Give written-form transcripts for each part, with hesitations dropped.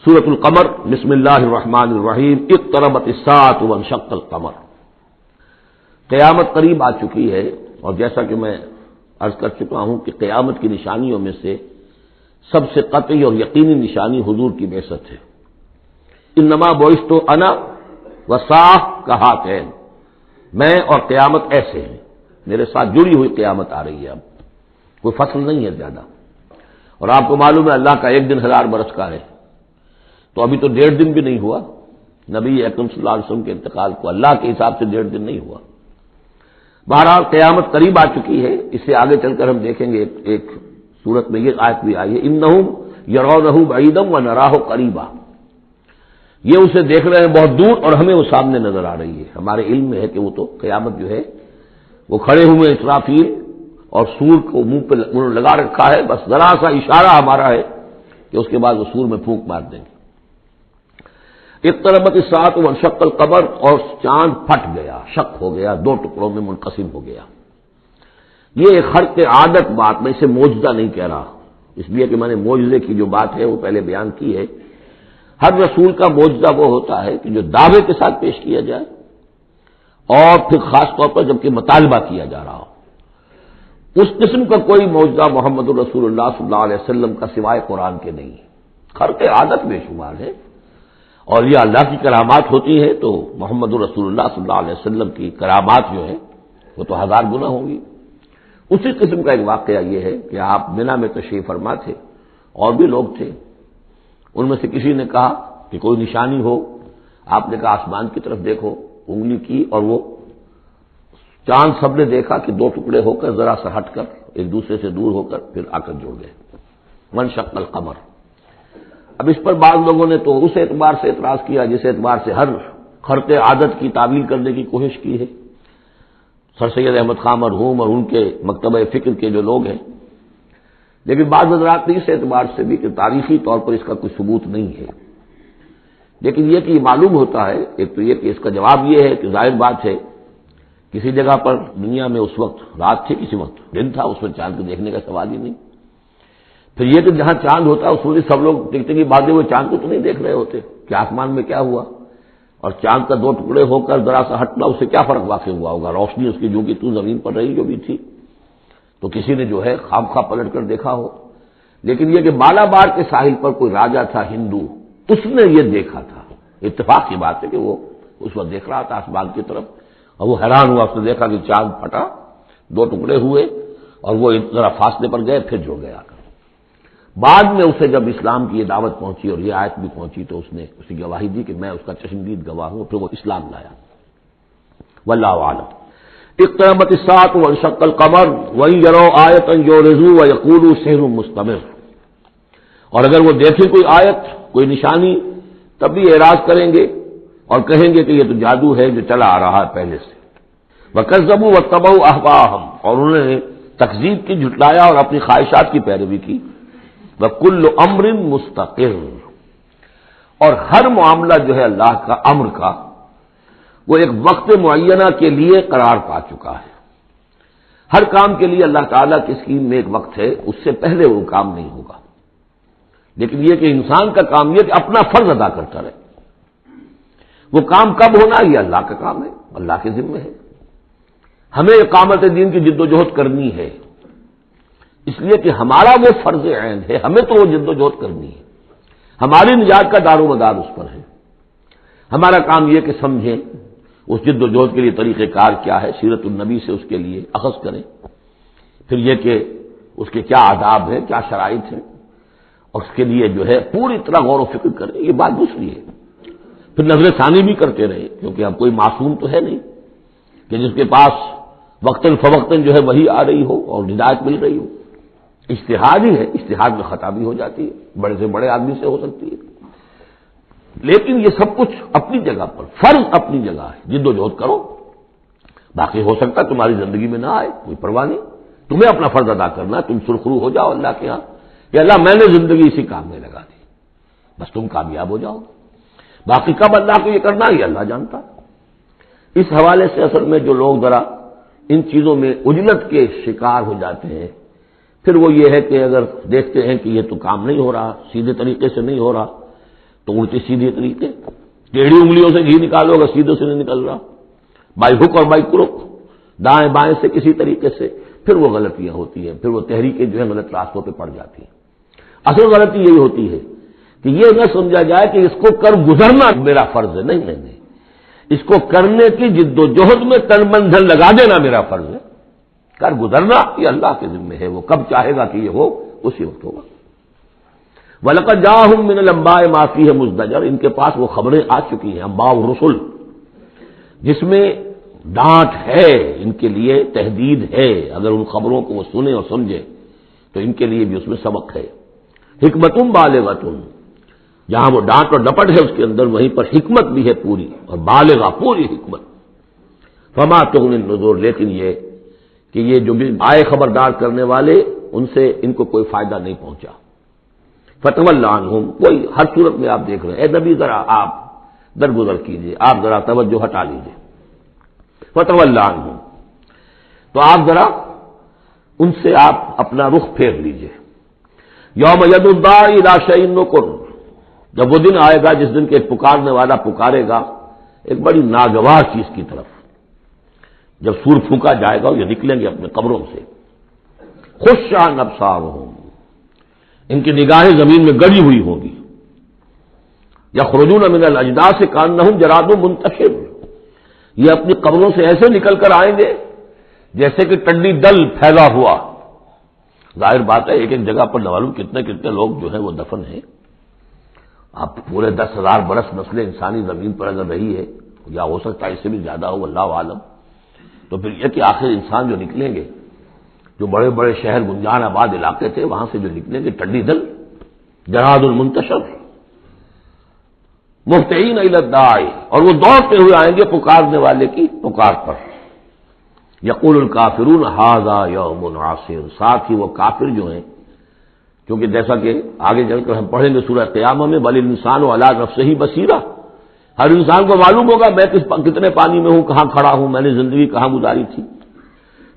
سورۃ القمر، بسم اللہ الرحمن الرحیم، اقتربت الساعۃ وانشق القمر۔ قیامت قریب آ چکی ہے، اور جیسا کہ میں عرض کر چکا ہوں کہ قیامت کی نشانیوں میں سے سب سے قطعی اور یقینی نشانی حضور کی بعثت ہے۔ انما بعثت انا والساعۃ کہاتین، میں اور قیامت ایسے ہیں، میرے ساتھ جڑی ہوئی قیامت آ رہی ہے۔ اب کوئی فصل نہیں ہے زیادہ، اور آپ کو معلوم ہے اللہ کا ایک دن 1000 برس کا ہے، تو ابھی تو 1.5 دن بھی نہیں ہوا نبی اکرم صلی اللہ علیہ وسلم کے انتقال کو، اللہ کے حساب سے 1.5 دن نہیں ہوا۔ بہرحال قیامت قریب آ چکی ہے، اس سے آگے چل کر ہم دیکھیں گے ایک صورت میں یہ آیت بھی آئی ہے، انہم یرونہ بعیدا ونراہ قریبا، یہ اسے دیکھ رہے ہیں بہت دور اور ہمیں وہ سامنے نظر آ رہی ہے۔ ہمارے علم میں ہے کہ وہ تو قیامت جو ہے وہ کھڑے ہوئے اسرافیل اور سور کو منہ پہ انہوں نے لگا رکھا ہے، بس ذرا سا اشارہ ہمارا ہے کہ اس کے بعد وہ سور میں پھونک مار دیں گے۔ اقتربت الساعۃ وانشق القمر، اور چاند پھٹ گیا، شق ہو گیا، 2 ٹکڑوں میں منقسم ہو گیا۔ یہ ایک خرق عادت بات، میں اسے معجزہ نہیں کہہ رہا، اس لیے کہ میں نے معجزے کی جو بات ہے وہ پہلے بیان کی ہے۔ ہر رسول کا معجزہ وہ ہوتا ہے کہ جو دعوے کے ساتھ پیش کیا جائے، اور پھر خاص طور پر جبکہ مطالبہ کیا جا رہا ہو۔ اس قسم کا کوئی معجزہ محمد الرسول اللہ صلی اللہ علیہ وسلم کا سوائے قرآن کے نہیں ہے۔ خرق عادت بے شمار ہے، اور یہ اللہ کی کرامات ہوتی ہے تو محمد الرسول اللہ صلی اللہ علیہ وسلم کی کرامات جو ہے وہ تو 1000 گنا ہوں گی۔ اسی قسم کا ایک واقعہ یہ ہے کہ آپ منا میں تشریف فرما تھے، اور بھی لوگ تھے، ان میں سے کسی نے کہا کہ کوئی نشانی ہو، آپ نے کہا آسمان کی طرف دیکھو، انگلی کی اور وہ چاند سب نے دیکھا کہ 2 ٹکڑے ہو کر ذرا سا ہٹ کر ایک دوسرے سے دور ہو کر پھر آ کر جڑ گئے۔ وانشق القمر، اب اس پر بعض لوگوں نے تو اس اعتبار سے اعتراض کیا جس اعتبار سے ہر خرق عادت کی تعویل کرنے کی کوشش کی ہے، سر سید احمد خان مرحوم اور ان کے مکتبہ فکر کے جو لوگ ہیں، لیکن بعض حضرات نے اس اعتبار سے بھی کہ تاریخی طور پر اس کا کوئی ثبوت نہیں ہے، لیکن یہ کہ یہ معلوم ہوتا ہے، ایک تو یہ کہ اس کا جواب یہ ہے کہ ظاہر بات ہے کسی جگہ پر دنیا میں اس وقت رات تھی، کسی وقت دن تھا، اس میں چاند کو دیکھنے کا سوال ہی نہیں۔ پھر یہ کہ جہاں چاند ہوتا ہے اس میں سب لوگ دیکھتے کہ بعض وہ چاند کو تو نہیں دیکھ رہے ہوتے کہ آسمان میں کیا ہوا، اور چاند کا 2 ٹکڑے ہو کر ذرا سا ہٹنا اس سے کیا فرق واقع ہوا ہوگا، روشنی اس کی جو کہ تو زمین پر رہی جو بھی تھی، تو کسی نے جو ہے خواب پلٹ کر دیکھا ہو۔ لیکن یہ کہ مالابار کے ساحل پر کوئی راجا تھا ہندو، اس نے یہ دیکھا تھا، اتفاق کی بات ہے کہ وہ اس وقت دیکھ رہا تھا آسمان کی طرف، اور وہ حیران ہوا، اس نے دیکھا کہ چاند پھٹا، 2 ٹکڑے ہوئے اور وہ ذرا فاصلے پر گئے پھر جڑ گیا۔ بعد میں اسے جب اسلام کی یہ دعوت پہنچی اور یہ آیت بھی پہنچی تو اس نے اسی گواہی دی کہ میں اس کا چشمدید گواہ ہوں، پھر وہ اسلام لایا۔ واللہ اعلم۔ اقتربت الساعۃ وانشق القمر وان يروا آیۃ یعرضوا ویقولوا سحر مستمر، اور اگر وہ دیکھیں کوئی آیت، کوئی نشانی، تب بھی اعراض کریں گے اور کہیں گے کہ یہ تو جادو ہے جو چلا آ رہا ہے پہلے سے۔ وکذبوا واتبعوا اهواءهم، اور انہوں نے تکذیب کی، جھٹلایا اور اپنی خواہشات کی پیروی کی۔ وَكُلُّ أَمْرٍ مُسْتَقِرٌ، اور ہر معاملہ جو ہے اللہ کا امر کا وہ ایک وقت معینہ کے لیے قرار پا چکا ہے۔ ہر کام کے لیے اللہ تعالیٰ کی اسکیم میں ایک وقت ہے، اس سے پہلے وہ کام نہیں ہوگا۔ لیکن یہ کہ انسان کا کام یہ کہ اپنا فرض ادا کرتا رہے، وہ کام کب ہونا یہ اللہ کا کام ہے، اللہ کے ذمہ ہے۔ ہمیں اقامت دین کی جد و جہد کرنی ہے، اس لیے کہ ہمارا وہ فرض عین ہے، ہمیں تو وہ جد و جہد کرنی ہے، ہماری نجات کا دار و مدار اس پر ہے۔ ہمارا کام یہ کہ سمجھیں اس جد و جہد کے لیے طریقہ کار کیا ہے، سیرت النبی سے اس کے لیے اخذ کریں، پھر یہ کہ اس کے کیا آداب ہیں، کیا شرائط ہیں، اور اس کے لیے جو ہے پوری طرح غور و فکر کریں، یہ بات دوسری ہے۔ پھر نظر ثانی بھی کرتے رہے، کیونکہ اب کوئی معصوم تو ہے نہیں کہ جس کے پاس وقتاً فوقتاً جو ہے وہی آ رہی ہو اور ہدایت مل رہی ہو۔ اجتہاد ہی ہے، اجتہاد میں خطا بھی ہو جاتی ہے، بڑے سے بڑے آدمی سے ہو سکتی ہے، لیکن یہ سب کچھ اپنی جگہ پر، فرض اپنی جگہ ہے، جد و جہد کرو، باقی ہو سکتا ہے تمہاری زندگی میں نہ آئے، کوئی پرواہ نہیں، تمہیں اپنا فرض ادا کرنا ہے، تم سرخرو ہو جاؤ اللہ کے ہاں کہ اللہ میں نے زندگی اسی کام میں لگا دی، بس تم کامیاب ہو جاؤ، باقی کب اللہ کو یہ کرنا ہے یہ اللہ جانتا۔ اس حوالے سے اصل میں جو لوگ ذرا ان چیزوں میں عجلت کے شکار ہو جاتے ہیں، پھر وہ یہ ہے کہ اگر دیکھتے ہیں کہ یہ تو کام نہیں ہو رہا، سیدھے طریقے سے نہیں ہو رہا، تو الٹی سیدھی طریقے، ٹیڑھی انگلیوں سے گھی نکالو اگر سیدھے سے نہیں نکل رہا، بائی ہک اور بائی کروک، دائیں بائیں سے کسی طریقے سے، پھر وہ غلطیاں ہوتی ہیں، پھر وہ تحریکیں جو ہے غلط راستوں پہ پڑ جاتی ہیں۔ اصل غلطی یہی ہوتی ہے کہ یہ نہ سمجھا جائے کہ اس کو کر گزرنا میرا فرض ہے، نہیں نہیں نہیں، اس کو کرنے کی جد و جہد میں تن من دھن لگا دینا میرا فرض ہے، کر گزرنا یہ اللہ کے ذمہ ہے، وہ کب چاہے گا کہ یہ ہو اسی وقت ہوگا۔ وَلَقَدْ جَاءَهُم مِّنَ الْأَنبَاءِ مَا فِيهِ مُزْدَجَرٌ، ان کے پاس وہ خبریں آ چکی ہیں، انباء الرسل، جس میں ڈانٹ ہے، ان کے لیے تحدید ہے، اگر ان خبروں کو وہ سنیں اور سمجھے تو ان کے لیے بھی اس میں سبق ہے۔ حکمت بالغۃ، جہاں وہ ڈانٹ اور ڈپٹ ہے اس کے اندر، وہیں پر حکمت بھی ہے پوری، اور بالغہ پوری حکمت۔ فما تغنی النذر، لیکن یہ کہ یہ جو بھی آئے خبردار کرنے والے، ان سے ان کو کوئی فائدہ نہیں پہنچا۔ فتول عنہم، کوئی ہر صورت میں آپ دیکھ رہے ہیں، اے نبی ذرا آپ درگزر کیجئے، آپ ذرا توجہ ہٹا لیجئے۔ فتول عنہم، تو آپ ذرا ان سے آپ اپنا رخ پھیر لیجئے۔ یوم ید الداعی الی شیء نکر، جب وہ دن آئے گا جس دن کے پکارنے والا پکارے گا ایک بڑی ناگوار چیز کی طرف، جب سور پھونکا جائے گا یہ نکلیں گے اپنے قبروں سے۔ خشعا ابصارہم، ان کی نگاہیں زمین میں گڑی ہوئی ہوں گی۔ یخرجون من الاجداث کانہم جراد منتشر، یہ اپنی قبروں سے ایسے نکل کر آئیں گے جیسے کہ ٹڈی دل پھیلا ہوا۔ ظاہر بات ہے ایک ایک جگہ پر معلوم کتنے کتنے لوگ جو ہیں وہ دفن ہیں۔ اب پورے 10,000 برس نسل انسانی زمین پر اگر رہی ہے، یا ہو سکتا ہے اس سے بھی زیادہ ہو، اللہ عالم، تو پھر یہ کہ آخر انسان جو نکلیں گے، جو بڑے بڑے شہر گنجان آباد علاقے تھے وہاں سے جو نکلیں گے ٹڈی دل، جراد المنتشر، مہطعین الی الداعی، اور وہ دوڑتے ہوئے آئیں گے پکارنے والے کی پکار پر۔ یقول الکافرون ھذا یوم عسیر، ساتھ ہی وہ کافر جو ہیں، کیونکہ جیسا کہ آگے چل کر ہم پڑھیں گے سورہ قیامہ میں، بل الانسان علی نفسہ بصیرہ، ہر انسان کو معلوم ہوگا میں کتنے پانی میں ہوں، کہاں کھڑا ہوں، میں نے زندگی کہاں گزاری تھی۔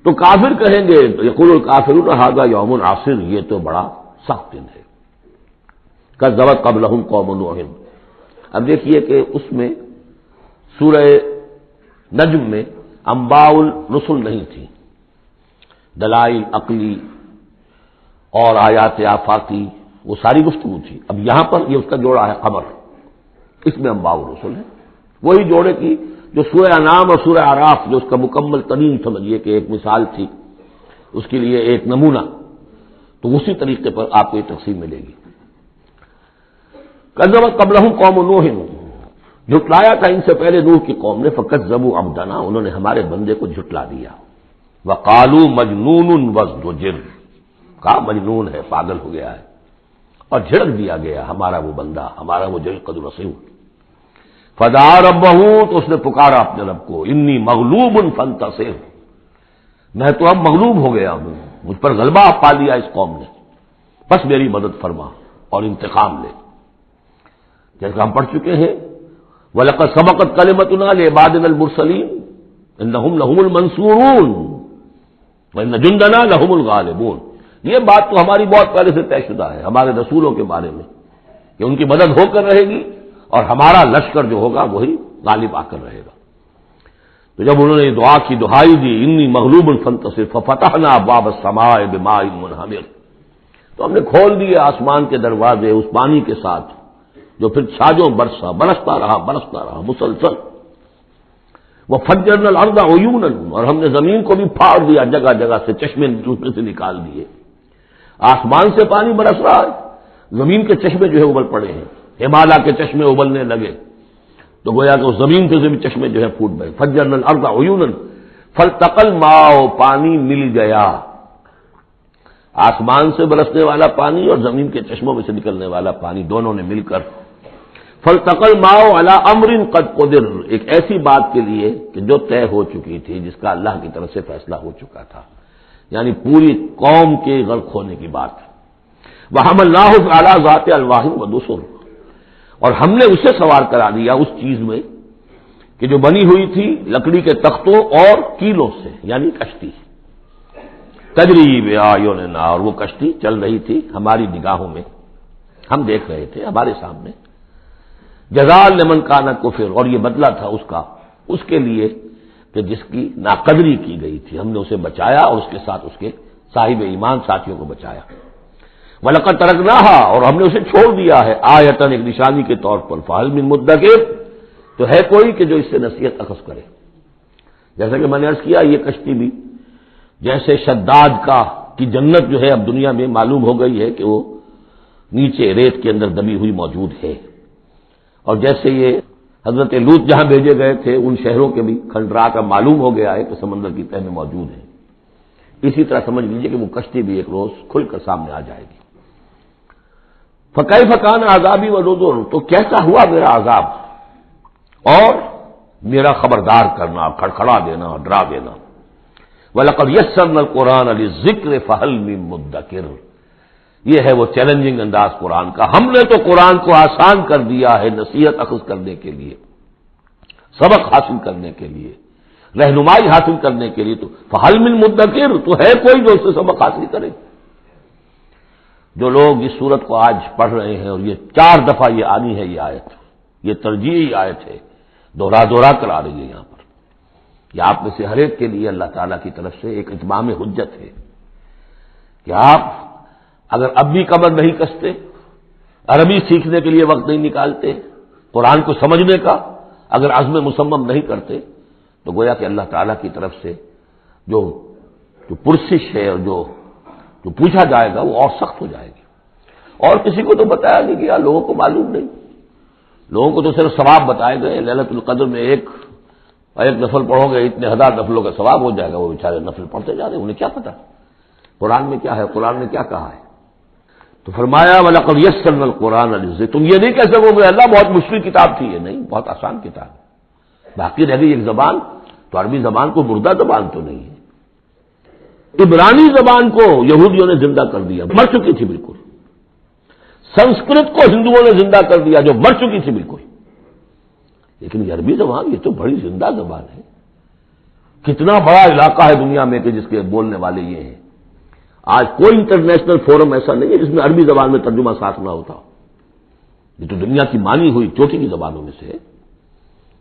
تو کافر کہیں گے، یقول الکافرون ھذا یوم عسیر، یہ تو بڑا سخت دن ہے۔ کذبت قبلہم قوم نوح، اب دیکھیے کہ اس میں سورہ نجم میں انباء الرسل نہیں تھی، دلائل عقلی اور آیات آفاقی وہ ساری گفتگو تھی۔ اب یہاں پر یہ اس کا جوڑا ہے خبر، اس میں انباء الرسل ہے، وہی جوڑے کی جو سورہ انعام اور سورہ اعراف جو اس کا مکمل ترین سمجھیے کہ ایک مثال تھی، اس کے لیے ایک نمونہ، تو اسی طریقے پر آپ کو یہ تقسیم ملے گی۔ کذبت قبلہم قوم نوح، جھٹلایا تھا ان سے پہلے نوح کی قوم نے، فکذبوا عبدنا، انہوں نے ہمارے بندے کو جھٹلا دیا۔ وقالوا مجنون وازدجر، کہا مجنون ہے، پاگل ہو گیا ہے، اور جھڑک دیا گیا ہمارا وہ بندہ، ہمارا وہ جو قد رسول۔ فدعا ربہ، تو اس نے پکارا اپنے رب کو، انی مغلوب فانتصر، میں تو اب مغلوب ہو گیا ہوں، مجھ پر غلبہ پا لیا اس قوم نے، بس میری مدد فرما اور انتقام لے۔ جیسا ہم پڑھ چکے ہیں، وَلَقَدْ سَبَقَتْ كَلِمَتُنَا لِعِبَادِنَا الْمُرْسَلِينَ إِنَّهُمْ لَهُمُ الْمَنْصُورُونَ وَإِنَّ جُنْدَنَا لَهُمُ الْغَالِبُونَ، یہ بات تو ہماری بہت پہلے سے طے شدہ ہے ہمارے رسولوں کے بارے میں کہ ان کی مدد ہو کر رہے گی، اور ہمارا لشکر جو ہوگا وہی غالب آ کر رہے گا۔ تو جب انہوں نے یہ دعا کی، دہائی دی، انی مغلوب فانتصر، ففتحنا ابواب السماء بماء منہمر، تو ہم نے کھول دیے آسمان کے دروازے اس پانی کے ساتھ جو پھر چھاجوں برستا رہا مسلسل۔ وفجرنا الارض عیونا، اور ہم نے زمین کو بھی پھاڑ دیا جگہ جگہ سے، چشمے دوسرے سے نکال دیے۔ آسمان سے پانی برس رہا ہے، زمین کے چشمے جو ہے ابل پڑے ہیں، ہمالیہ کے چشمے ابلنے لگے، تو گویا کہ اس زمین سے بھی چشمے جو ہے پھوٹ گئے۔ فجرنا الارض عیونا فالتقى الماء، پانی مل گیا، آسمان سے برسنے والا پانی اور زمین کے چشموں میں سے نکلنے والا پانی دونوں نے مل کر، فالتقى الماء على امر قد قدر، ایک ایسی بات کے لیے کہ جو طے ہو چکی تھی، جس کا اللہ کی طرف سے فیصلہ ہو چکا تھا، یعنی پوری قوم کے غرق ہونے کی بات۔ وحملناه على ذات الواح ودسر، اور ہم نے اسے سوار کرا دیا اس چیز میں کہ جو بنی ہوئی تھی لکڑی کے تختوں اور کیلوں سے، یعنی کشتی، تجری بأعیننا، اور وہ کشتی چل رہی تھی ہماری نگاہوں میں، ہم دیکھ رہے تھے ہمارے سامنے۔ جزاء لمن کان کفر، اور یہ بدلہ تھا اس کے لیے کہ جس کی ناقدری کی گئی تھی، ہم نے اسے بچایا اور اس کے ساتھ اس کے صاحب ایمان ساتھیوں کو بچایا۔ وَلَقَدْ تَرَكْنَاهَا، اور ہم نے اسے چھوڑ دیا ہے، آیتاً، ایک نشانی کے طور پر، فَهَلْ مِن مُدَّكِرٍ، تو ہے کوئی کہ جو اس سے نصیحت اخذ کرے۔ جیسا کہ میں نے عرض کیا، یہ کشتی بھی جیسے شداد کی جنت جو ہے اب دنیا میں معلوم ہو گئی ہے کہ وہ نیچے ریت کے اندر دبی ہوئی موجود ہے، اور جیسے یہ حضرت لوط جہاں بھیجے گئے تھے ان شہروں کے بھی کھنڈرات اب معلوم ہو گیا ہے کہ سمندر کی تہ میں موجود ہیں، اسی طرح سمجھ لیجئے کہ وہ کشتی بھی ایک روز کھل کر سامنے آ جائے گی۔ فَكَيْفَ كَانَ عَذَابِي وَنُذُرِ، تو کیسا ہوا میرا عذاب اور میرا خبردار کرنا، کھڑکھڑا دینا، ڈرا دینا۔ وَلَقَدْ يَسَّرْنَا الْقُرْآنَ لِلذِّكْرِ فَهَلْ مِن مُدَّكِرٍ، یہ ہے وہ چیلنجنگ انداز قرآن کا، ہم نے تو قرآن کو آسان کر دیا ہے نصیحت اخذ کرنے کے لیے، سبق حاصل کرنے کے لیے، رہنمائی حاصل کرنے کے لیے، تو فَهَلْ مِن مُدَّكِرٍ، تو ہے کوئی جو اس سے سبق حاصل کرے۔ جو لوگ اس صورت کو آج پڑھ رہے ہیں، اور یہ 4 دفعہ یہ آنی ہے، یہ آیت، یہ ترجیحی آیت ہے، دوہرا کر آ رہی ہے یہاں پر، یہ آپ میں سے ہر ایک کے لیے اللہ تعالیٰ کی طرف سے ایک اتمام حجت ہے کہ آپ اگر اب بھی کمر نہیں کستے، عربی سیکھنے کے لیے وقت نہیں نکالتے، قرآن کو سمجھنے کا اگر عزم مصمم نہیں کرتے، تو گویا کہ اللہ تعالیٰ کی طرف سے جو پرسش ہے اور جو پوچھا جائے گا وہ اور سخت ہو جائے گی۔ اور کسی کو تو بتایا نہیں گیا، لوگوں کو معلوم نہیں، لوگوں کو تو صرف ثواب بتائے گئے، ليلۃ القدر میں ایک نفل پڑھو گے اتنے 1000 نفلوں کا ثواب ہو جائے گا، وہ بیچارے نفل پڑھتے جا رہے ہیں، انہیں کیا پتا قرآن میں کیا ہے، قرآن نے کیا کہا ہے۔ تو فرمایا وَلَقَدْ يَسَّرْنَا الْقُرْآنَ لِلذِّكْرِ، تم یہ نہیں کہہ سکو گے اللہ بہت مشکل کتاب تھی، یہ نہیں، بہت آسان کتاب ہے، باقی رہ گئی ایک زبان، تو عربی زبان کو مردہ زبان تو نہیں ہے، عبرانی زبان کو یہودیوں نے زندہ کر دیا، مر چکی تھی بالکل، سنسکرت کو ہندوؤں نے زندہ کر دیا جو مر چکی تھی بالکل، لیکن یہ عربی زبان یہ تو بڑی زندہ زبان ہے، کتنا بڑا علاقہ ہے دنیا میں کہ جس کے بولنے والے یہ ہیں، آج کوئی انٹرنیشنل فورم ایسا نہیں ہے جس میں عربی زبان میں ترجمہ ساتھ نہ ہوتا، یہ تو دنیا کی مانی ہوئی چوٹی کی زبانوں میں سے ہے،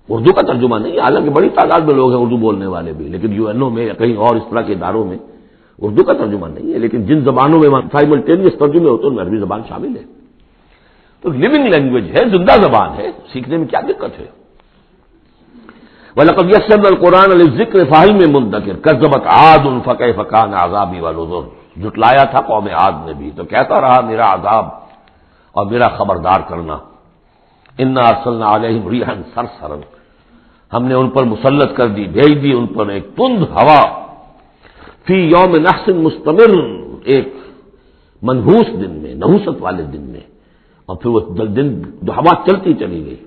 اردو کا ترجمہ نہیں، حالانکہ بڑی تعداد میں لوگ ہیں اردو بولنے والے بھی، لیکن UN میں یا کہیں اور اس طرح کے اداروں میں اردو کا ترجمہ نہیں ہے، لیکن جن زبانوں میں سائملٹینیس ترجمے ہوتے ہیں ان میں عربی زبان شامل ہے، تو لیونگ لینگویج ہے، زندہ زبان ہے، سیکھنے میں کیا دقت ہے۔ وَلَقَدْ يَسَّرْنَا الْقُرْآنَ لِلذِّكْرِ فَهَلْ مِن مُدَّكِرٍ كَذَّبَتْ عَادٌ فَكَيْفَ كَانَ عَذَابِي وَنُذُرِ، جھٹلایا تھا قوم عاد نے بھی، تو کیسا رہا میرا عذاب اور میرا خبردار کرنا۔ اِنَّا أَرْسَلْنَا عَلَيْهِمْ رِيحًا صَرْصَرًا، ہم نے ان پر مسلط کر دی، بھیج دی ان پر ایک تند ہوا، فی یوم نحس مستمر، ایک منحوس دن میں، نحوست والے دن میں، اور پھر وہ دن جو ہوا چلتی چلی گئی،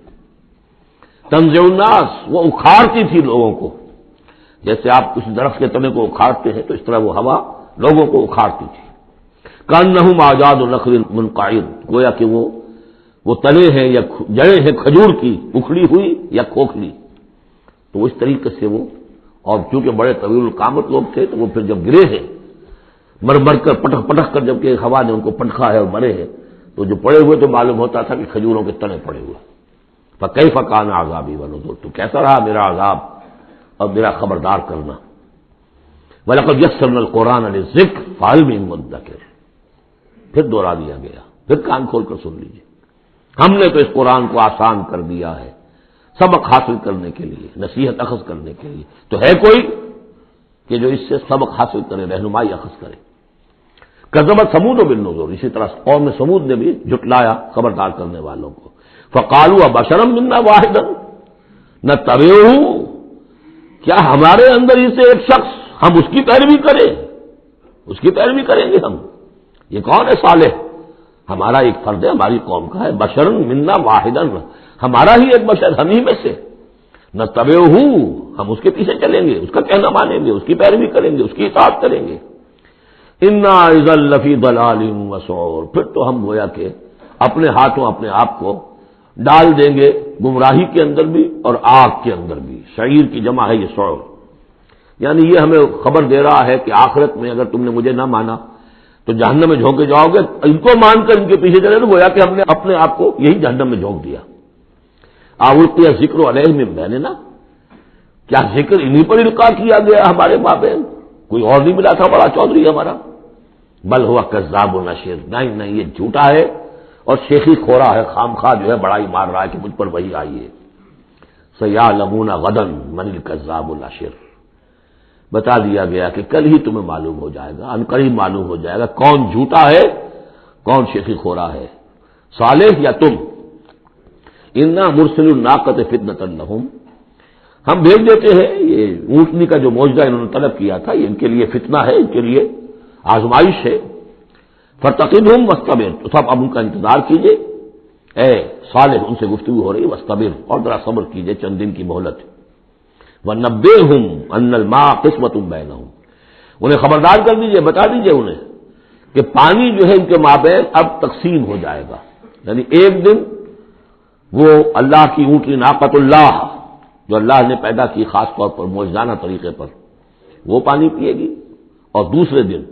تنزع الناس، وہ اکھاڑتی تھی لوگوں کو، جیسے آپ کسی درخت کے تنے کو اکھاڑتے ہیں تو اس طرح وہ ہوا لوگوں کو اکھاڑتی تھی، کانہم اعجاز نخل منقعر، گویا کہ وہ تنے ہیں یا جڑیں ہیں کھجور کی، اکھڑی ہوئی یا کھوکھلی، تو اس طریقے سے وہ، اور چونکہ بڑے طویل القامت لوگ تھے تو وہ پھر جب گرے ہیں مر کر پٹخ کر، جب کہ ہوا نے ان کو پٹخا ہے اور مرے ہیں، تو جو پڑے ہوئے تو معلوم ہوتا تھا کہ کھجوروں کے تنے پڑے ہوئے۔ فَكَيْفَ كَانَ عَذَابِي وَنُذُرِ، تو کیسا رہا میرا عذاب اور میرا خبردار کرنا۔ وَلَقَدْ يَسَّرْنَا الْقُرْآنَ لِلذِّكْرِ فَهَلْ مِن مُدَّكِرٍ، پھر دوہرا دیا گیا، پھر کان کھول کر سن لیجیے، ہم نے تو اس قرآن کو آسان کر دیا ہے سبق حاصل کرنے کے لیے، نصیحت اخذ کرنے کے لیے، تو ہے کوئی کہ جو اس سے سبق حاصل کرے، رہنمائی اخذ کرے۔ کذبت ثمود بالنذر، اسی طرح قوم ثمود نے بھی جھٹلایا خبردار کرنے والوں کو، فقالوا ابشرا منا واحدا نتبعہ، کیا ہمارے اندر ہی سے ایک شخص ہم اس کی پیروی کریں، اس کی پیروی کریں گے ہم، یہ کون ہے صالح، ہمارا ایک فرد ہے، ہماری قوم کا ہے، بشرا منا واحدا، ہمارا ہی ایک بشر، ہم ہی میں سے، نتبعہ، ہم اس کے پیچھے چلیں گے، اس کا کہنا مانیں گے، اس کی پیروی کریں گے، اس کی اطاعت کریں گے، انا اذا لفی ضلال وسعور، پھر تو ہم گویا کہ اپنے ہاتھوں اپنے آپ کو ڈال دیں گے گمراہی کے اندر بھی اور آگ کے اندر بھی، شعیر کی جمع ہے یہ سعور، یعنی یہ ہمیں خبر دے رہا ہے کہ آخرت میں اگر تم نے مجھے نہ مانا تو جہنم میں جھونکے جاؤ گے، ان کو مان کر ان کے پیچھے چلے تو گویا کہ ہم نے اپنے آپ کو یہی جہنم میں جھونک دیا۔ آولتی ذکر علیہ من بیننا، کیا ذکر انہیں پر القاء کیا گیا ہمارے مابین؟ کوئی اور نہیں ملا تھا بڑا چودھری ہمارا؟ بل ہوا کذاب نشر، نہیں یہ جھوٹا ہے اور شیخی کھورا ہے، خام خواہ جو ہے بڑائی مار رہا ہے کہ مجھ پر وہی آئی ہے۔ سیعلمون غدا من الکذاب الاشر، بتا دیا گیا کہ کل ہی تمہیں معلوم ہو جائے گا، ان قریب معلوم ہو جائے گا کون جھوٹا ہے کون شیخی کھورا ہے، صالح یا تم۔ انا مرسل الناقۃ فتنۃ لہم، ہم بھیج دیتے ہیں یہ اونٹنی کا جو معجزہ انہوں نے طلب کیا تھا، یہ ان کے لیے فتنہ ہے، ان کے لیے آزمائش ہے۔ فرتقبہم واصطبر، تو سب اب ان کا انتظار کیجئے، اے صالح ان سے گفتگو ہو رہی، واصطبر، اور ذرا صبر کیجئے، چند دن کی مہلت۔ وَنَبِّئْهُمْ أَنَّ الْمَاءَ قِسْمَةٌ بَيْنَهُمْ، انہیں خبردار کر دیجئے، بتا دیجئے انہیں کہ پانی جو ہے ان کے مابین اب تقسیم ہو جائے گا، یعنی ایک دن وہ اللہ کی اونٹنی ناقۃ اللہ جو اللہ نے پیدا کی خاص طور پر معجزانہ طریقے پر، وہ پانی پیے گی، اور دوسرے دن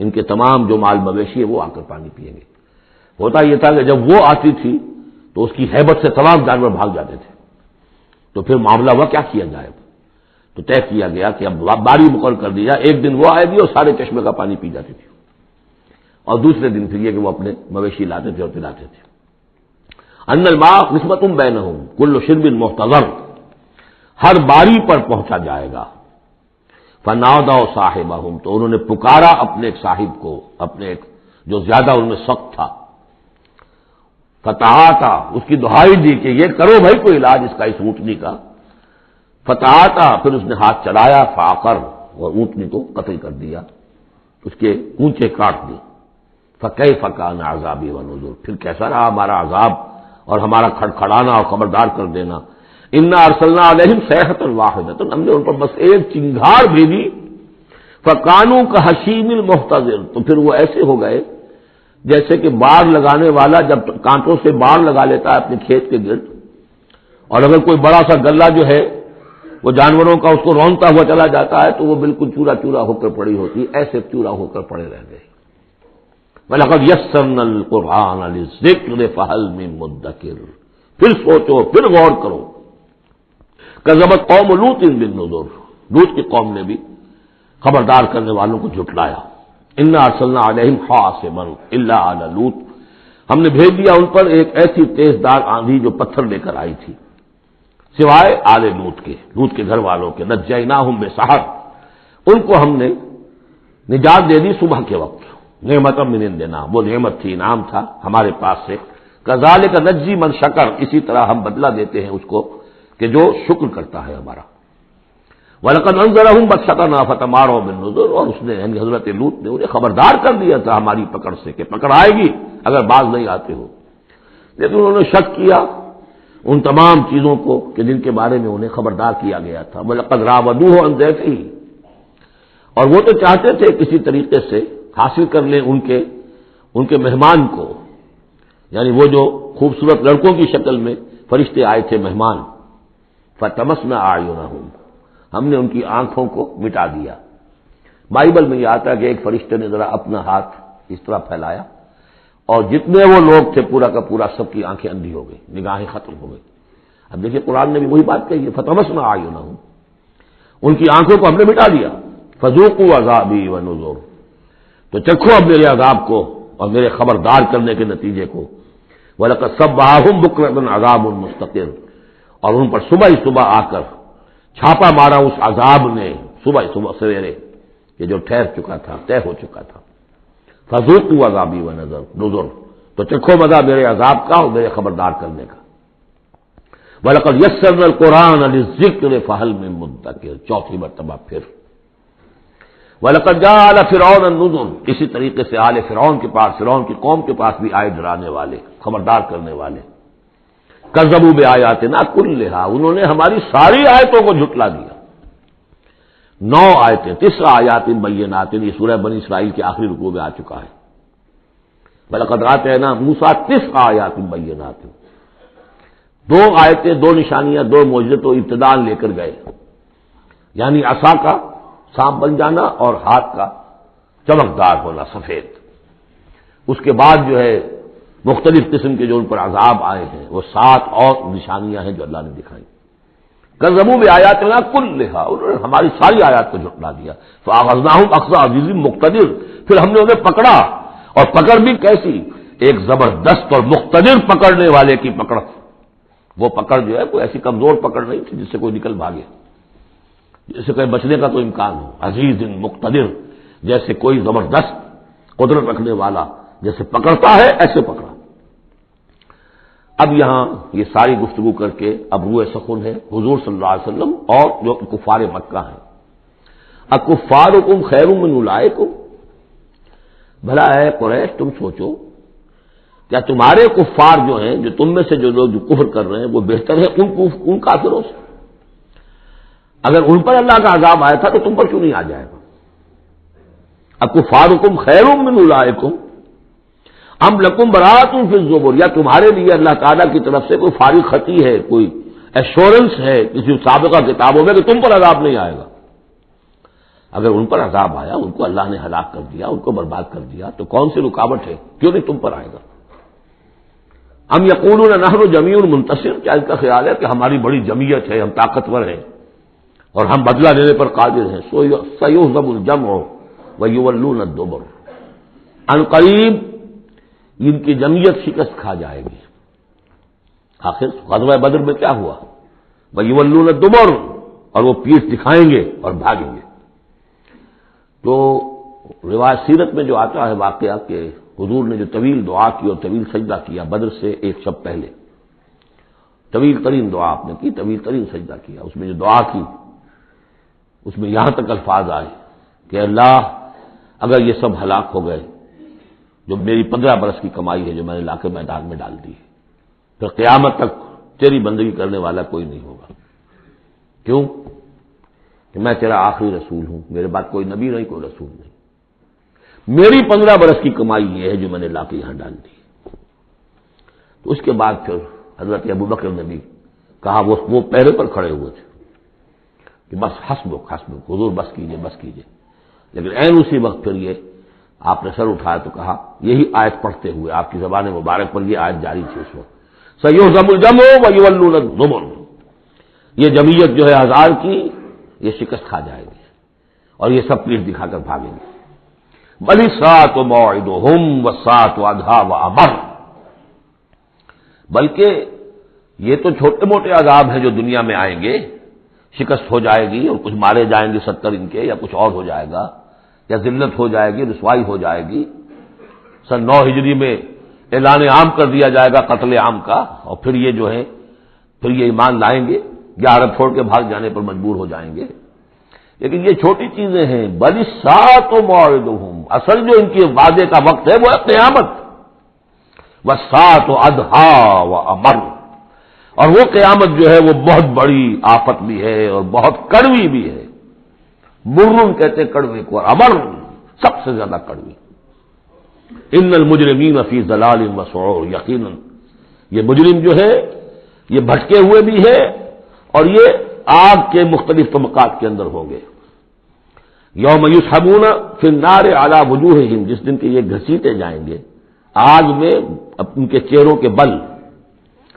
ان کے تمام جو مال مویشی ہے وہ آ کر پانی پیئیں گے۔ ہوتا یہ تھا کہ جب وہ آتی تھی تو اس کی ہیبت سے تمام جانور بھاگ جاتے تھے، تو پھر معاملہ ہوا کیا کیا جائے، تو طے کیا گیا کہ اب باری مقرر کر دیا، ایک دن وہ آئے گی اور سارے چشمے کا پانی پی جاتی تھی، اور دوسرے دن پھر یہ کہ وہ اپنے مویشی لاتے تھے اور پلاتے تھے۔ ان الماء قسمۃ بینہم کل شرب محتضر، ہر باری پر پہنچا جائے گا۔ فنادوا صاحبہم، تو انہوں نے پکارا اپنے ایک صاحب کو، اپنے ایک جو زیادہ ان میں سخت تھا، فتحاتا، اس کی دہائی دی کہ یہ کرو بھائی کوئی علاج اس کا، اس اونٹنی کا۔ فتحاتا، پھر اس نے ہاتھ چلایا، فعقر، اور اونٹنی کو قتل کر دیا، اس کے اونچے کاٹ دی۔ فکیف کان عذابی ونذر، پھر کیسا رہا ہمارا عذاب اور ہمارا کھڑکھڑانا اور خبردار کر دینا۔ انا ارسلنا علیہم صیحۃ واحدۃ، ہم نے ان پر بس ایک چنگھار بھیجی، فکانوا کحشیم المحتضر، تو پھر وہ ایسے ہو گئے جیسے کہ باڑ لگانے والا جب کانٹوں سے باڑ لگا لیتا ہے اپنے کھیت کے گرد، اور اگر کوئی بڑا سا گلہ جو ہے وہ جانوروں کا اس کو رونتا ہوا چلا جاتا ہے تو وہ بالکل چورا چورا ہو کر پڑی ہوتی، ایسے چورا ہو کر پڑے رہ گئے۔ وَلَقَدْ يَسَّرْنَا الْقُرْآنَ لِلذِّكْرِ فَهَلْ مِن مُدَّكِرٍ، پھر سوچو، پھر غور کرو۔ کذبت قوم لوط بالنذر، لوط کی قوم نے بھی خبردار کرنے والوں کو جھٹلایا۔ انا ارسلنا علیہم حاصبا الا آل لوط، ہم نے بھیج دیا ان پر ایک ایسی تیز دار آندھی جو پتھر لے کر آئی تھی، سوائے آل لوط کے گھر والوں کے۔ نجیناہم بسحر، ان کو ہم نے نجات دے دی صبح کے وقت، نعمت من عندنا، وہ نعمت تھی، انعام تھا ہمارے پاس سے۔ کذالک نجزی من شکر، اسی طرح ہم بدلہ دیتے ہیں اس کو کہ جو شکر کرتا ہے ہمارا۔ وَلَقَدْ أَنذَرَهُمْ بَطْشَتَنَا فَتَمَارَوْا بِالنُّذُرِ، اور اس نے یعنی حضرت لوط نے انہیں خبردار کر دیا تھا ہماری پکڑ سے کہ پکڑ آئے گی اگر باز نہیں آتے ہو، لیکن انہوں نے شک کیا ان تمام چیزوں کو کہ جن کے بارے میں انہیں خبردار کیا گیا تھا۔ وَلَقَدْ رَاوَدُوهُ عَنْ ضَيْفِهِ، اور وہ تو چاہتے تھے کسی طریقے سے حاصل کر لیں ان کے مہمان کو، یعنی وہ جو خوبصورت لڑکوں کی شکل میں فرشتے آئے تھے مہمان۔ فَطَمَسْنَا أَعْيُنَهُمْ، ہم نے ان کی آنکھوں کو مٹا دیا۔ بائبل میں یہ آتا ہے کہ ایک فرشتے نے ذرا اپنا ہاتھ اس طرح پھیلایا اور جتنے وہ لوگ تھے پورا کا پورا سب کی آنکھیں اندھی ہو گئی، نگاہیں ختم ہو گئی۔ اب دیکھیے قرآن نے بھی وہی بات کہی ہے، فَطَمَسْنَا أَعْيُنَهُمْ، ان کی آنکھوں کو ہم نے مٹا دیا۔ فَذُوقُوا عَذَابِي وَنُذُرِ، تو چکھو اب میرے عذاب کو اور میرے خبردار کرنے کے نتیجے کو۔ وَلَقَدْ صَبَّحَهُمْ بُكْرَةً عَذَابٌ مُسْتَقِرٌ، اور ان پر صبح ہی صبح آ کر چھاپا مارا اس عذاب نے، صبح سویرے کہ جو ٹھہر چکا تھا، طے ہو چکا تھا۔ فذوقوا عذابی ونذر، تو چکھو مزہ میرے عذاب کا اور میرے خبردار کرنے کا۔ وَلَقَدْ يَسَّرْنَا الْقُرْآنَ لِلذِّكْرِ فَهَلْ مِن مُدَّكِرٍ، چوتھی مرتبہ پھر۔ وَلَقَدْ جَاءَ آلَ فِرْعَوْنَ النُّذُرُ، اسی طریقے سے آل فرعون کے پاس، فرعون کی قوم کے پاس بھی آئے ڈرانے والے، خبردار کرنے والے۔ کذبوا بآیاتنا کلھا، انہوں نے ہماری ساری آیتوں کو جھٹلا دیا۔ 9 آیتیں، 9 آیات بینات، یہ سورہ بنی اسرائیل کے آخری رکوع میں آ چکا ہے۔ وَلَقَدْ آتَيْنَا مُوسَىٰ 9 آیات بینات، 2 آیتیں، 2 نشانیاں، 2 معجزے تو ابتداء لے کر گئے، یعنی عصا کا سانپ بن جانا اور ہاتھ کا چمکدار ہونا سفید۔ اس کے بعد جو ہے مختلف قسم کے جو ان پر عذاب آئے ہیں وہ 7 اور نشانیاں ہیں جو اللہ نے دکھائی. کذبوا بآیاتنا کلھا، انہوں نے ہماری ساری آیات کو جھٹلا دیا. فاخذناہم اخذ عزیز مقتدر، پھر ہم نے انہیں پکڑا، اور پکڑ بھی کیسی؟ ایک زبردست اور مقتدر پکڑنے والے کی پکڑ. وہ پکڑ جو ہے کوئی ایسی کمزور پکڑ نہیں تھی جس سے کوئی نکل بھاگے، جس سے کہیں بچنے کا تو امکان ہو. عزیز مقتدر، جیسے کوئی زبردست قدرت رکھنے والا جیسے پکڑتا ہے ایسے پکڑا. اب یہاں یہ ساری گفتگو کر کے اب روح سخن ہے حضور صلی اللہ علیہ وسلم اور جو کفار مکہ ہیں. اکفارکم خیر من اولئکم، بھلا ہے قریش تم سوچو کیا تمہارے کفار جو ہیں، جو تم میں سے جو لوگ جو کفر کر رہے ہیں، وہ بہتر ہے ان کافروں سے؟ اگر ان پر اللہ کا عذاب آیا تھا تو تم پر کیوں نہیں آ جائے گا؟ اکفارکم خیر من اولئکم ام لکم براۃ فی الزبر، یا تمہارے لیے اللہ تعالیٰ کی طرف سے کوئی فارغ خطی ہے، کوئی ایشورنس ہے کسی سابقہ کتابوں میں کہ تم پر عذاب نہیں آئے گا؟ اگر ان پر عذاب آیا، ان کو اللہ نے ہلاک کر دیا، ان کو برباد کر دیا، تو کون سی رکاوٹ ہے؟ کیوں نہیں تم پر آئے گا؟ ام یقولون نحن جمیع منتصر، کیا ان کا خیال ہے کہ ہماری بڑی جمعیت ہے، ہم طاقتور ہیں اور ہم بدلہ لینے پر قادر ہیں؟ سیہزم الجمع ویولون الدبر، ان قریب ان کی جمعیت شکست کھا جائے گی. آخر غزوہ بدر میں کیا ہوا؟ ویولون الدبر، اور وہ پیٹھ دکھائیں گے اور بھاگیں گے. تو روایت سیرت میں جو آتا ہے واقعہ کہ حضور نے جو طویل دعا کی اور طویل سجدہ کیا بدر سے ایک شب پہلے، طویل ترین دعا آپ نے کی، طویل ترین سجدہ کیا، اس میں جو دعا کی اس میں یہاں تک الفاظ آئے کہ اللہ اگر یہ سب ہلاک ہو گئے، جو میری 15 برس کی کمائی ہے جو میں نے لا کے میدان میں ڈال دی ہے، پھر قیامت تک تیری بندگی کرنے والا کوئی نہیں ہوگا. کیوں؟ کہ میں تیرا آخری رسول ہوں، میرے بعد کوئی نبی نہیں، کوئی رسول نہیں. میری 15 برس کی کمائی یہ ہے جو میں نے لا کے یہاں ڈال دی. تو اس کے بعد پھر حضرت ابوبکر نے بھی کہا، وہ پہرے پر کھڑے ہوئے تھے کہ بس حسبک حضور بس کیجئے. لیکن عین اسی وقت پھر یہ آپ نے سر اٹھایا تو کہا، یہی آیت پڑھتے ہوئے آپ کی زبان مبارک پر یہ آیت جاری تھی اس وقت، سیہزم الجمع ویولون الدبر، یہ جمعیت جو ہے 1000 کی یہ شکست کھا جائے گی اور یہ سب پیٹھ دکھا کر بھاگیں گے. بل الساعۃ موعدہم والساعۃ ادھیٰ وامر، بلکہ یہ تو چھوٹے موٹے عذاب ہیں جو دنیا میں آئیں گے، شکست ہو جائے گی اور کچھ مارے جائیں گے 70 ان کے، یا کچھ اور ہو جائے گا، یا ذلت ہو جائے گی، رسوائی ہو جائے گی. سن 9 ہجری میں اعلان عام کر دیا جائے گا قتل عام کا، اور پھر یہ جو ہے پھر یہ ایمان لائیں گے یا عرب چھوڑ کے بھاگ جانے پر مجبور ہو جائیں گے. لیکن یہ چھوٹی چیزیں ہیں. بل الساعۃ موعدہم، اصل جو ان کی وعدے کا وقت ہے وہ ہے قیامت. والساعۃ ادھیٰ وامر، اور وہ قیامت جو ہے وہ بہت بڑی آفت بھی ہے اور بہت کڑوی بھی ہے. مرن کہتے کڑوے کو، اور امر سب سے زیادہ کڑوی. ان المجرمین فی ضلال وسعور، یقیناً یہ مجرم جو ہے یہ بھٹکے ہوئے بھی ہے اور یہ آگ کے مختلف طبقات کے اندر ہوں گے. یوم یسحبون فی النار علی وجوہہم، جس دن کے یہ گھسیٹے جائیں گے آگ میں ان کے چہروں کے بل.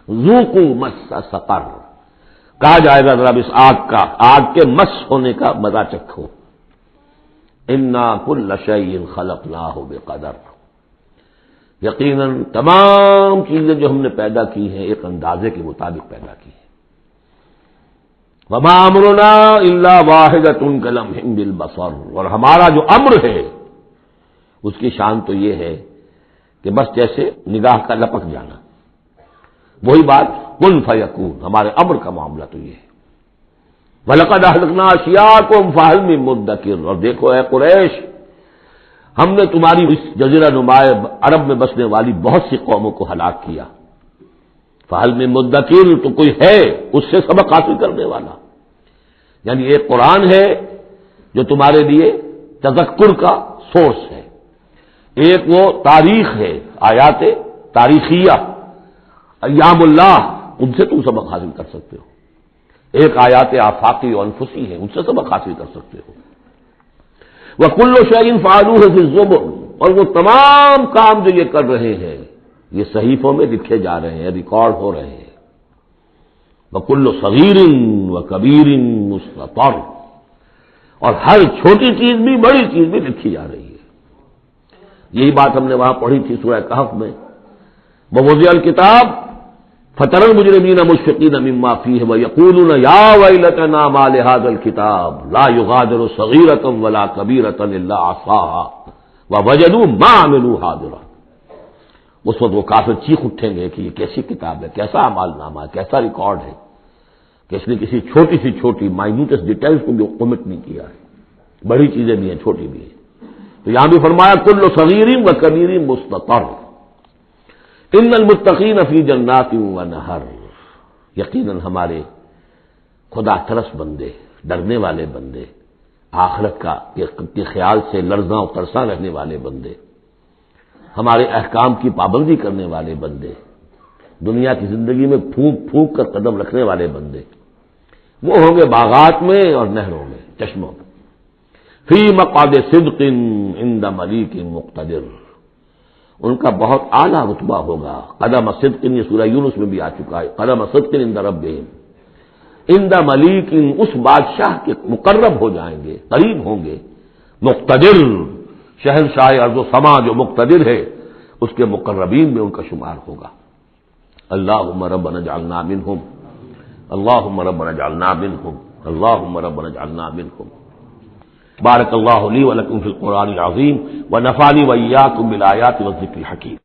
ذوقوا مس سقر، کہا جائے گا ذرا اس آگ کے مس ہونے کا مزہ چکھو. انا کل شیء خلقناہ بقدر، یقیناً تمام چیزیں جو ہم نے پیدا کی ہیں ایک اندازے کے مطابق پیدا کی ہیں. وما امرنا الا واحدۃ کلمح بالبصر، اور ہمارا جو امر ہے اس کی شان تو یہ ہے کہ بس جیسے نگاہ کا لپک جانا. وہی بات کن فیکون، ہمارے امر کا معاملہ تو یہ ہے. وَلَقَدْ أَهْلَكْنَا أَشْيَاعَكُمْ فَهَلْ مِن مُدَّكِرٍ، اور دیکھو اے قریش، ہم نے تمہاری اس جزیرہ نما عرب میں بسنے والی بہت سی قوموں کو ہلاک کیا. فَهَلْ مِن مُدَّكِرٍ، تو کوئی ہے اس سے سبق حاصل کرنے والا. یعنی ایک قرآن ہے جو تمہارے لیے تذکر کا سورس ہے، ایک وہ تاریخ ہے، آیات تاریخیہ، ایام اللہ، ان سے تم سبق حاصل کر سکتے ہو. ایک آیات آفاقی و انفسی ہیں، ان سے سبق حاصل کر سکتے ہو. وَكُلُّ شَيْءٍ فَعَلُوهُ فِي الزُّبُرِ، اور وہ تمام کام جو یہ کر رہے ہیں یہ صحیفوں میں لکھے جا رہے ہیں، ریکارڈ ہو رہے ہیں۔ وَكُلُّ صَغِيرٍ وَكَبِيرٍ مُسْتَطَرٌ، اور ہر چھوٹی چیز بھی بڑی چیز بھی لکھی جا رہی ہے۔ یہی بات ہم نے وہاں پڑھی تھی سورہ کہف میں، وَوُضِعَ الْكِتَابُ فَتَرَى الْمُجْرِمِينَ مُشْفِقِينَ مِمَّا فِيهِ وَيَقُولُونَ يَا وَيْلَتَنَا مَا لِهَذَا الْكِتَابِ لَا يُغَادِرُ صَغِيرَةً وَلَا كَبِيرَةً إِلَّا أَحْصَاهَا وَوَجَدُوا مَا عَمِلُوا حَاضِرًا۔ اس وقت وہ کافر چیخ اٹھیں گے کہ یہ کیسی کتاب ہے، کیسا اعمال نامہ ہے، کیسا ریکارڈ ہے کہ اس نے کسی چھوٹی سی چھوٹی مائنیوٹس ڈیٹیلز کو بھی omit نہیں کیا ہے، بڑی چیزیں بھی ہیں چھوٹی بھی ہیں۔ تو یہاں بھی فرمایا کل صغیر و کبیر مستطر، ان المتقین فی جنات و نہر، یقیناً ہمارے خدا ترس بندے، ڈرنے والے بندے، آخرت کے خیال سے لرزاں و ترساں رہنے والے بندے، ہمارے احکام کی پابندی کرنے والے بندے، دنیا کی زندگی میں پھونک پھونک کر قدم رکھنے والے بندے، وہ ہوں گے باغات میں اور نہروں میں، چشموں میں، فی مقعد صدق عند ملیک مقتدر، ان کا بہت اعلیٰ رتبہ ہوگا۔ قدم صدق، یہ سورہ یونس میں بھی آ چکا ہے، قدم صدق عند ربہم، عند ملیک، اس بادشاہ کے مقرب ہو جائیں گے، قریب ہوں گے، مقتدر، شہنشاہ ارض و سما جو مقتدر ہے اس کے مقربین میں ان کا شمار ہوگا۔ اللہم ربنا اجعلنا منہم، اللہم ربنا اجعلنا منہم، اللہم ربنا اجعلنا منہم۔ بارک اللہ لی ولکم فی القرآن العظیم ونفعنی وإیاکم بالآیات والذکر الحکیم۔